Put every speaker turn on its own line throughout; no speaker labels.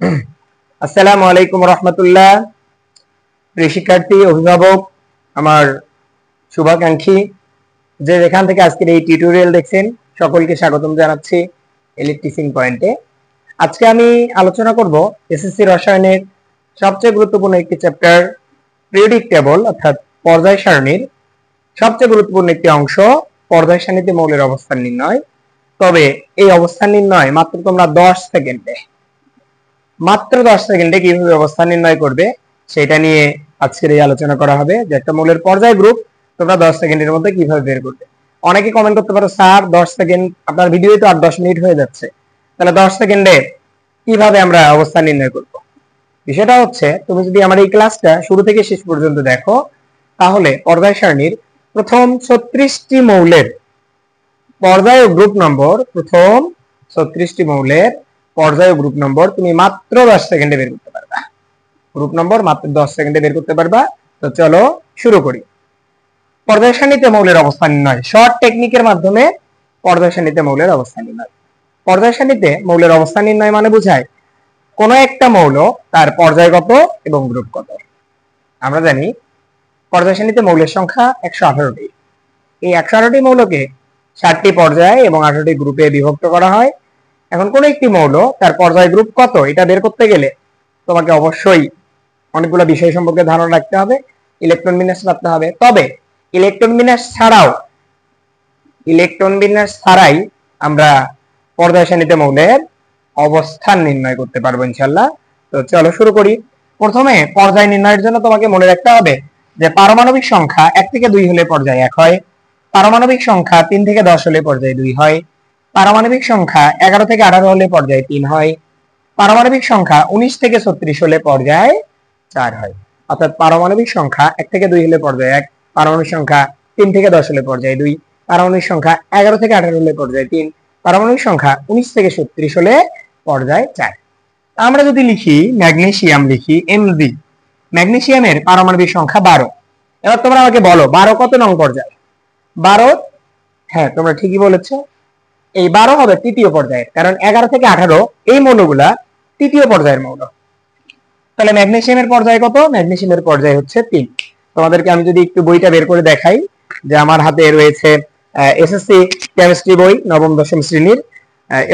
আসসালামু আলাইকুম রহমতুল্লাহ। প্রিয় শিক্ষার্থী, অভিভাবক, আমার শুভাকাঙ্ক্ষী, যে যেখান থেকে আজকের এই টিউটোরিয়াল দেখছেন সকলকে স্বাগতম জানাচ্ছি এলিট টিচিং পয়েন্টে। আজকে আমি আলোচনা করব এসএসসি রসায়নের সবচেয়ে গুরুত্বপূর্ণ একটি চ্যাপ্টার, পিরিয়ডিক টেবল অর্থাৎ পর্যায় সারণীর সবচেয়ে গুরুত্বপূর্ণ একটি অংশ, পর্যায় সারণীতে মৌলের অবস্থান নির্ণয়। তবে এই অবস্থান নির্ণয় মাত্র তোমরা 10 সেকেন্ডে কিভাবে অবস্থান নির্ণয় করবে সেটা নিয়ে আজকের এই আলোচনা করা হবে। যে একটা মৌলের পর্যায় গ্রুপ তোমরা 10 সেকেন্ডের মধ্যে কিভাবে বের করবে। অনেকে কমেন্ট করতে পারো, স্যার 10 সেকেন্ড, আপনার ভিডিও তো 8-10 মিনিট হয়ে যাচ্ছে, তাহলে 10 সেকেন্ডে কিভাবে আমরা অবস্থান নির্ণয় করব? বিষয়টা হচ্ছে, তুমি যদি আমার এই ক্লাসটা শুরু থেকে শেষ পর্যন্ত দেখো, তাহলে পর্যায় সারণীর প্রথম 36টি মৌলের পর্যায় ও গ্রুপ নম্বর, প্রথম 36টি মৌলের পর্যায় ও গ্রুপ নম্বর তুমি মাত্র 10 সেকেন্ডে বের করতে পারবা। গ্রুপ নম্বর মাত্র 10 সেকেন্ডে বের করতে পারবা। তো চলো শুরু করি। পর্যায় সারণীতে মৌলের অবস্থান নির্ণয়, শর্ট টেকনিকের মাধ্যমে পর্যায় সারণীতে মৌলের অবস্থান নির্ণয়। পর্যায় সারণীতে মৌলের অবস্থান নির্ণয় মানে বোঝায় কোন একটা মৌল তার পর্যায় কত এবং গ্রুপ কত। আমরা জানি পর্যায় সারণীতে মৌলের সংখ্যা 118টি। এই 118টি মৌলকে 7টি পর্যায় এবং 18টি গ্রুপে বিভক্ত করা হয়। এখন কোন একটি মৌল তার পর্যায় গ্রুপ কত এটা বের করতে গেলে তোমাকে অবশ্যই অনেকগুলো বিষয় সম্পর্কে ধারণা রাখতে হবে, ইলেকট্রন বিন্যাস রাখতে হবে। তবে ইলেকট্রন বিন্যাস ছাড়াই আমরা পর্যায় সারণীতে মৌলের অবস্থান নির্ণয় করতে পারবো ইনশাআল্লাহ। তো চলো শুরু করি। প্রথমে পর্যায় নির্ণয়ের জন্য তোমাকে মনে রাখতে হবে যে পারমাণবিক সংখ্যা 1 থেকে 2 হলে পর্যায় 1 হয়, পারমাণবিক সংখ্যা 3 থেকে 10 হলে পর্যায় 2 হয়, পারমাণবিক সংখ্যা 11 থেকে 18 হলে পর্যায় 3 হয়, পারমাণবিক সংখ্যা 19 থেকে 36 হলে পর্যায় 4 হয়। অর্থাৎ পারমাণবিক সংখ্যা 1 থেকে 2 হলে পর্যায় 1, পারমাণবিক সংখ্যা 3 থেকে 10 হলে পর্যায় 2, পারমাণবিক সংখ্যা 11 থেকে 18 হলে পর্যায় 3, পারমাণবিক সংখ্যা 19 থেকে 36 হলে পর্যায় 4। আমরা যদি লিখি ম্যাগনেসিয়াম, লিখি Mg, ম্যাগনেসিয়ামের পারমাণবিক সংখ্যা 12। এবার তোমরা আমাকে বলো 12 কত নং পর্যায়? 12, হ্যাঁ তোমরা ঠিকই বলেছো, এই 12 হবে তৃতীয় পর্যায়ের, কারণ 11 থেকে 18 এই মৌলগুলা তৃতীয় পর্যায়ের মৌল। তাহলে ম্যাগনেসিয়ামের পর্যায় কত? ম্যাগনেসিয়ামের পর্যায় হচ্ছে 3। তোমাদেরকে আমি যদি একটু বইটা বের করে দেখাই, যে আমার হাতে রয়েছে এসএসসি কেমিস্ট্রি বই, নবম দশম শ্রেণীর।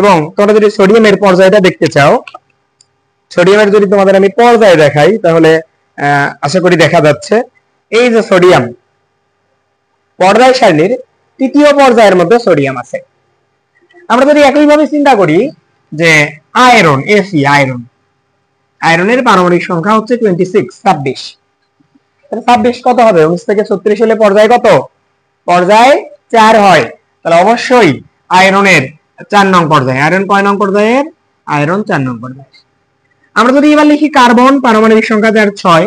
এবং তোমরা যদি সোডিয়ামের পর্যায়টা দেখতে চাও, সোডিয়ামের যদি তোমাদের আমি পর্যায় দেখাই, তাহলে আশা করি দেখা যাচ্ছে। এই যে সোডিয়াম, পর্যায় সারণীর তৃতীয় পর্যায়ের মধ্যে সোডিয়াম আছে। আমরা যদি একইভাবে চিন্তা করি যে আয়রন, Fe, আয়রনের পারমাণবিক সংখ্যা হচ্ছে 26। 26 কত হবে? 19 থেকে 36 হলে পর্যায় কত? পর্যায় 4 হয়। তাহলে অবশ্যই আয়রনের 4 নং পর্যায়ে। আয়রন কয় নং পর্যায়ের? আয়রন 4 নং পর্যায়ে। আমরা যদি এবার লিখি কার্বন, পারমাণবিক সংখ্যা যার 6,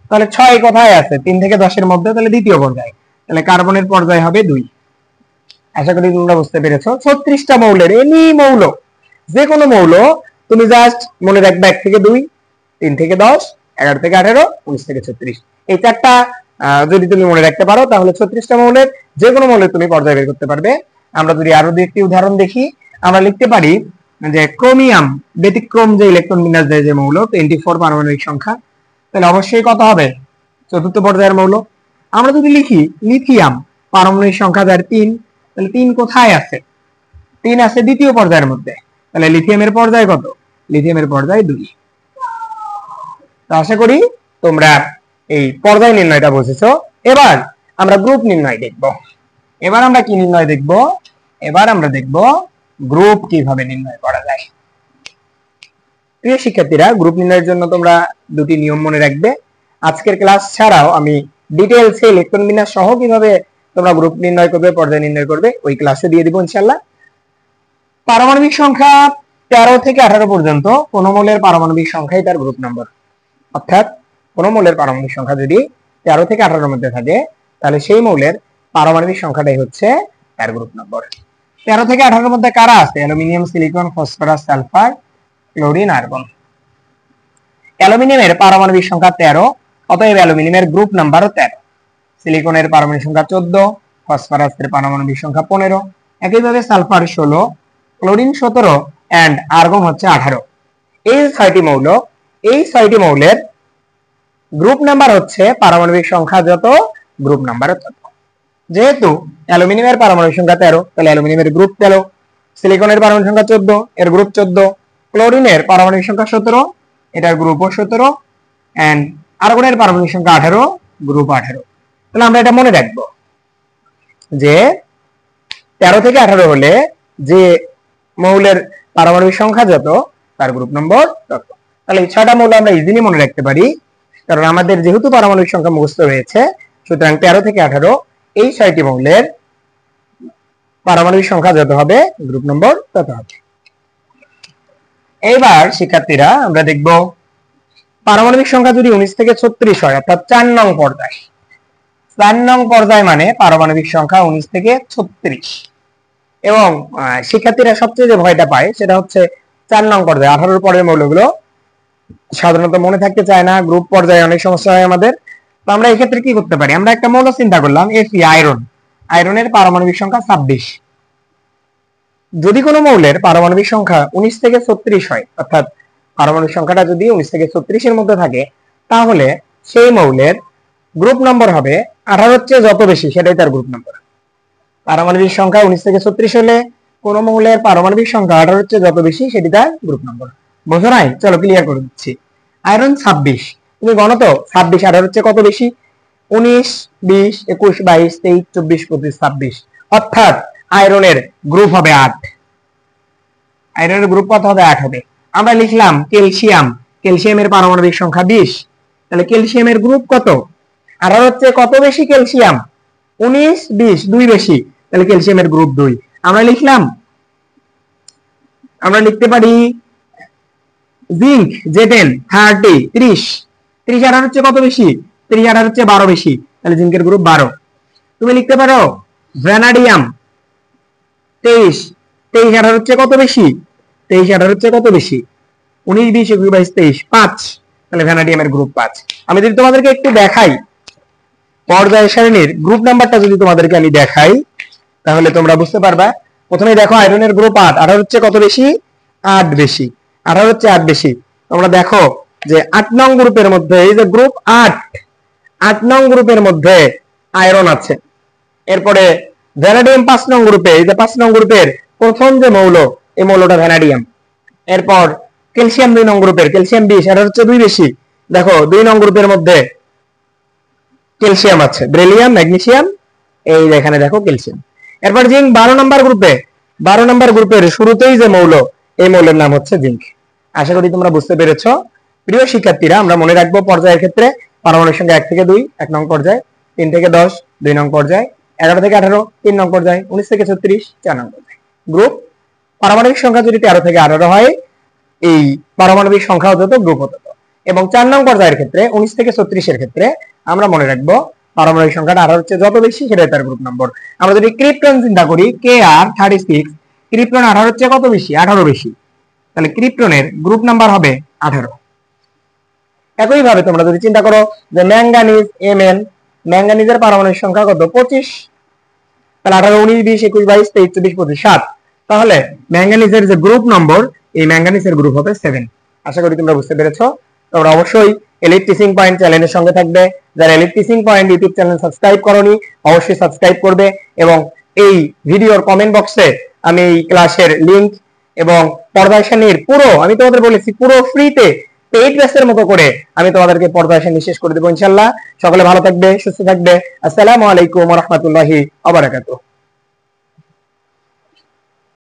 তাহলে 6 কোথায় আছে? 3 থেকে 10 এর মধ্যে, তাহলে দ্বিতীয় পর্যায়ে। তাহলে কার্বনের পর্যায় হবে 2। আশা করি তোমরা বুঝতে পেরেছো। 36টা মৌলের এনি মৌল, যে কোনো মৌল তুমি জাস্ট মনে রাখবে 1 থেকে 2, 3 থেকে 10, 11 থেকে 18, 19 থেকে 36। এই চারটা যদি তুমি মনে রাখতে পারো, তাহলে 36টা মৌলের যে কোনো মৌলের তুমি পর্যায় বের করতে পারবে। আমরা যদি আরো দুই একটি উদাহরণ দেখি, আমরা লিখতে পারি যে ক্রোমিয়াম, ব্যতিক্রম যে ইলেকট্রন বিন্যাস দেয় যে মৌল, 24 পারমাণবিক সংখ্যা, তাহলে অবশ্যই কত হবে? চতুর্থ পর্যায়ের মৌল। আমরা যদি লিখি লিথিয়াম, পারমাণবিক সংখ্যা যার 3, তাহলে 3 কোথায় আছে? 3 আছে দ্বিতীয় পর্যায়ের মধ্যে। তাহলে লিথিয়ামের পর্যায় কত? লিথিয়ামের পর্যায় 2। তো আশা করি তোমরা এই পর্যায় নির্ণয়টা বুঝেছো। এবার আমরা গ্রুপ নির্ণয় দেখব। এবার আমরা কি নির্ণয় দেখব? এবার আমরা দেখব গ্রুপ কিভাবে নির্ণয় করা যায়। প্রিয় শিক্ষার্থীরা, গ্রুপ নির্ণয়ের জন্য তোমরা দুটি নিয়ম মনে রাখবে। আজকের ক্লাস ছাড়াও আমি ডিটেইলসে ইলেকট্রন বিন্যাস সহ কিভাবে তোমরা গ্রুপ নির্ণয় করবে, পর্যায় নির্ণয় করবে, ওই ক্লাসে দিয়ে দিব ইনশাআল্লাহ। পারমাণবিক সংখ্যা 13 থেকে 18 পর্যন্ত কোন মৌলের পারমাণবিক সংখ্যাই তার গ্রুপ নম্বর। অর্থাৎ কোন মৌলের পারমাণবিক সংখ্যা যদি 13 থেকে 18 এর মধ্যে থাকে, তাহলে সেই মৌলের পারমাণবিক সংখ্যাটাই হচ্ছে তার গ্রুপ নম্বর। 13 থেকে 18 এর মধ্যে কারা আছে? Aluminium, silicon, phosphorus, sulphur, chlorine, argon. অ্যালুমিনিয়ামের পারমাণবিক সংখ্যা 13, অতএব অ্যালুমিনিয়ামের গ্রুপ নাম্বারও 13। সিলিকনের পারমাণবিক সংখ্যা 14, ফসফরাসের পারমাণবিক সংখ্যা 15, একইভাবে সালফার 16, ক্লোরিন 17 এন্ড আর্গন হচ্ছে 18। এই 6টি মৌল, এই 6টি মৌলের গ্রুপ নাম্বার হচ্ছে পারমাণবিক সংখ্যা যত, গ্রুপ নাম্বার তত। যেহেতু অ্যালুমিনিয়ামের পারমাণবিক সংখ্যা 13, তাহলে অ্যালুমিনিয়ামের গ্রুপ 13, সিলিকনের পারমাণবিক সংখ্যা 14, এর গ্রুপ 14, ক্লোরিনের পারমাণবিক সংখ্যা 17, এটার গ্রুপও 17, এন্ড আর্গনের পারমাণবিক সংখ্যা 18, গ্রুপ 18। তাহলে আমরা এটা মনে রাখবো যে 13 থেকে 18 হলে যে মৌলের পারমাণবিক সংখ্যা যত, তার গ্রুপ নম্বর তত। তাহলে এই 6টা মৌল আমরা ইজিলি মনে রাখতে পারি, কারণ আমাদের যেহেতু পারমাণবিক সংখ্যা মুখস্থ রয়েছে, সুতরাং 13 থেকে 18 এই 6টি মৌলের পারমাণবিক সংখ্যা যত হবে, গ্রুপ নম্বর তত হবে। এইবার শিক্ষার্থীরা আমরা দেখব পারমাণবিক সংখ্যা যদি 19 থেকে 36 হয়, অর্থাৎ 4 নং পর্যায়। 4 নং পর্যায় মানে পারমাণবিক সংখ্যা 19 থেকে 36। এবং শিক্ষার্থীরা সবচেয়ে যে ভয়টা পায় সেটা হচ্ছে 4 নং পর্যায়ে 18 পরের মৌলগুলো সাধারণত মনে থাকতে চায় না, গ্রুপ পর্যায়ে অনেক সমস্যা হয় আমাদের। তো আমরা এই ক্ষেত্রে কি করতে পারি, আমরা একটা মৌল চিন্তা করলাম Fe, আয়রন। আয়রনের পারমাণবিক সংখ্যা 26। যদি কোনো মৌলের পারমাণবিক সংখ্যা 19 থেকে 36 হয়, অর্থাৎ পারমাণবিক সংখ্যাটা যদি 19 থেকে 36 এর মধ্যে থাকে, তাহলে সেই মৌলের গ্রুপ নম্বর হবে 18 চেয়ে যত বেশি সেটাই তার গ্রুপ নম্বর। পারমাণবিক সংখ্যা 19 থেকে 36 হলে কোন মৌলের পারমাণবিক সংখ্যা 18 চেয়ে যত বেশি সেটি তার গ্রুপ নম্বর। বুঝো নাই? চলো ক্লিয়ার করে দিচ্ছি। আয়রন 26, তুমি গণো তো 26 18 চেয়ে কত বেশি? 19, 20, 21, 22, 23, 24, 25, 26, অর্থাৎ আয়রনের গ্রুপ হবে 8। আয়রনের গ্রুপ কত হবে? 8 হবে। আমরা লিখলাম ক্যালসিয়াম, ক্যালসিয়ামের পারমাণবিক সংখ্যা 20, তাহলে ক্যালসিয়ামের গ্রুপ কত? 18 চেয়ে কত বেশি ক্যালসিয়াম? 19, 20, 2 বেশি, তাহলে ক্যালসিয়ামের গ্রুপ 2। আমরা লিখলাম, আমরা লিখতে পারি জিঙ্ক Z10 30, 30, 30 18 চেয়ে কত বেশি? 30 18 চেয়ে 12 বেশি, তাহলে জিঙ্কের গ্রুপ 12। তুমি লিখতে পারো ভ্যানাডিয়াম 23, 23 18 চেয়ে কত বেশি? 23 18 চেয়ে কত বেশি? 19, 20, 21, 22, 23, 5, তাহলে ভ্যানাডিয়ামের গ্রুপ 5। আমি যদি তোমাদেরকে একটু দেখাই পর্যায় সারণীর গ্রুপ নাম্বারটা, যদি তোমাদেরকে আমি দেখাই তাহলে তোমরা বুঝতে পারবা। প্রথমে দেখো আয়রনের গ্রুপ 8, 18 চেয়ে কত বেশি? 8 বেশি, 18 চেয়ে 8 বেশি। তোমরা দেখো যে 8 নং গ্রুপের মধ্যে, এই যে গ্রুপ 8 নং গ্রুপের মধ্যে আয়রন আছে। এরপরে ভ্যানাডিয়াম 5 নং গ্রুপে, এই যে 5 নং গ্রুপের প্রথম যে মৌল, এই মৌলটা ভ্যানাডিয়াম। এরপর ক্যালসিয়াম 2 নং গ্রুপের, ক্যালসিয়াম 20, 18 চেয়ে 2 বেশি। দেখো 2 নং গ্রুপের মধ্যে ক্যালসিয়াম আছে, বেরিলিয়াম, ম্যাগনেসিয়াম, এই এখানে দেখো ক্যালসিয়াম। এরপর জিঙ্ক 12 নম্বর গ্রুপে, 12 নম্বর গ্রুপের শুরুতেই যে মৌল, এই মৌলের নাম হচ্ছে জিঙ্ক। আশা করি তোমরা বুঝতে পেরেছো। প্রিয় শিক্ষার্থীরা, আমরা মনে রাখবো পর্যায়ের ক্ষেত্রে পারমাণবিক সংখ্যা 1 থেকে 2, 1 নং পর্যায়, 3 থেকে 10, 2 নং পর্যায়, 11 থেকে 18, 3 নং পর্যায়, 19 থেকে 36, 4 নং পর্যায়। গ্রুপ পারমাণবিক সংখ্যা যদি 13 থেকে 18 হয়, এই পারমাণবিক সংখ্যা যত, গ্রুপ তত। এবং 4 নং পর্যায়ের ক্ষেত্রে 19 থেকে 36 এর ক্ষেত্রে আমরা মনে রাখবো পারমাণবিক সংখ্যাটা 18 চেয়ে যত বেশি সেটাই তার গ্রুপ নম্বর। আমরা যদি ক্রিপ্টন চিন্তা করি, Kr36, ক্রিপ্টন 18 চেয়ে কত বেশি? 18 বেশি, তাহলে ক্রিপ্টনের গ্রুপ নাম্বার হবে 18। একই ভাবে তোমরা যদি চিন্তা করো যে ম্যাঙ্গানিজ Mn, ম্যাঙ্গানিজের পারমাণবিক সংখ্যা কত? 25, তাহলে 18, 19, 20, 21, 22, 23, 24, 25, 7, তাহলে ম্যাঙ্গানিজের যে গ্রুপ নম্বর, এই ম্যাঙ্গানিজের গ্রুপ হবে 7। আশা করি তোমরা বুঝতে পেরেছো। তোমরা অবশ্যই এলিট টিচিং পয়েন্ট চ্যানেলের সঙ্গে থাকবে। যারা elite teaching point YouTube channel subscribe করোনি, অবশ্যই সাবস্ক্রাইব করবে। এবং এই ভিডিওর কমেন্ট বক্সে আমি এই ক্লাসের লিংক এবং পর্যায় সারণীর পুরো, আমি তোমাদের বলেছি পুরো ফ্রিতে পেইড ব্যাচের মতো করে আমি তোমাদেরকে পর্যায় সারণী শেষ করে দেবো ইনশাআল্লাহ। সকলে ভালো থাকবে, সুস্থ থাকবে। আসসালামু আলাইকুম ওয়া রাহমাতুল্লাহি ওয়া বারাকাতুহু।